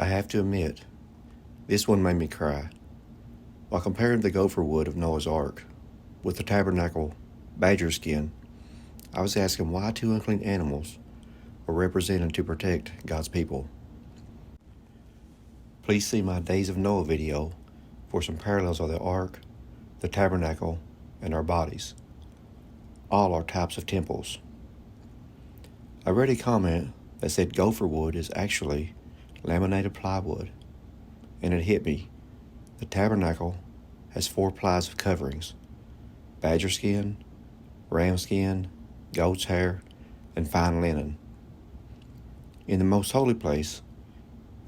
I have to admit, this one made me cry. While comparing the gopher wood of Noah's Ark with the tabernacle badger skin, I was asking why two unclean animals were represented to protect God's people. Please see my Days of Noah video for some parallels of the ark, the tabernacle, and our bodies. All are types of temples. I read a comment that said gopher wood is actually laminated plywood, and it hit me. The tabernacle has 4 plies of coverings: badger skin, ram skin, goat's hair, and fine linen. In the most holy place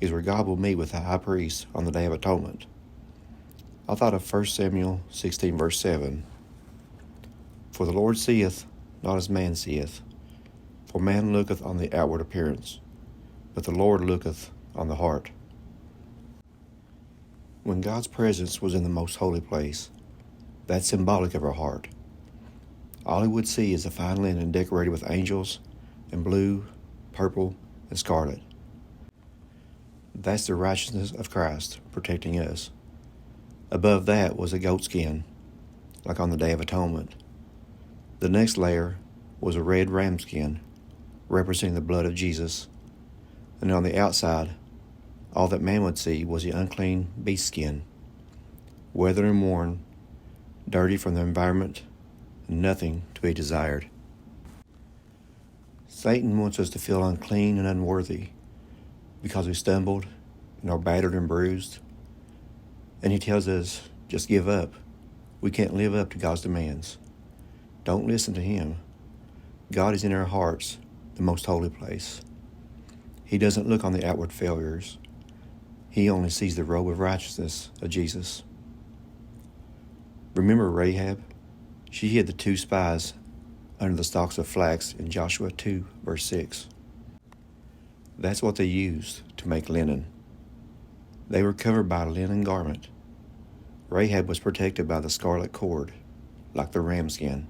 is where God will meet with the high priest on the Day of Atonement. I thought of 1 Samuel 16 verse 7. For the Lord seeth not as man seeth, for man looketh on the outward appearance, but the Lord looketh on the heart. When God's presence was in the most holy place, that's symbolic of our heart. All he would see is the fine linen decorated with angels in blue, purple, and scarlet. That's the righteousness of Christ protecting us. Above that was a goat skin, like on the Day of Atonement. The next layer was a red ram skin, representing the blood of Jesus. And on the outside, all that man would see was the unclean beast skin, weathered and worn, dirty from the environment, and nothing to be desired. Satan wants us to feel unclean and unworthy because we stumbled and are battered and bruised. And he tells us, just give up. We can't live up to God's demands. Don't listen to him. God is in our hearts, the most holy place. He doesn't look on the outward failures. He only sees the robe of righteousness of Jesus. Remember Rahab? She hid the 2 spies under the stalks of flax in Joshua 2, verse 6. That's what they used to make linen. They were covered by a linen garment. Rahab was protected by the scarlet cord, like the ram skin.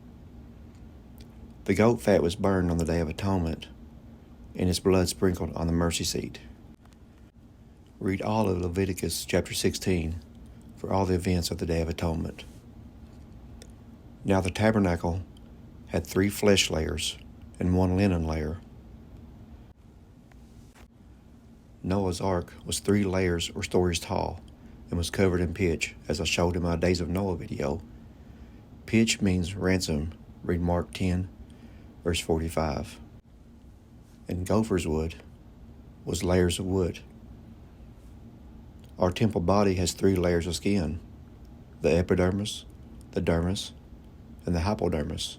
The goat fat was burned on the Day of Atonement, and its blood sprinkled on the mercy seat. Read all of Leviticus chapter 16 for all the events of the Day of Atonement. Now the tabernacle had 3 flesh layers and 1 linen layer. Noah's Ark was 3 layers or stories tall and was covered in pitch, as I showed in my Days of Noah video. Pitch means ransom, read Mark 10, verse 45. And gopher's wood was layers of wood. Our temple body has 3 layers of skin: the epidermis, the dermis, and the hypodermis.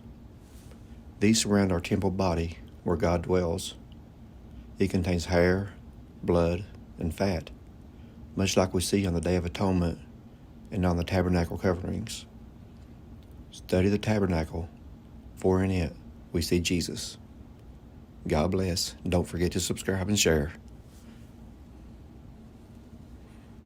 These surround our temple body where God dwells. It contains hair, blood, and fat, much like we see on the Day of Atonement and on the tabernacle coverings. Study the tabernacle, for in it we see Jesus. God bless, and don't forget to subscribe and share.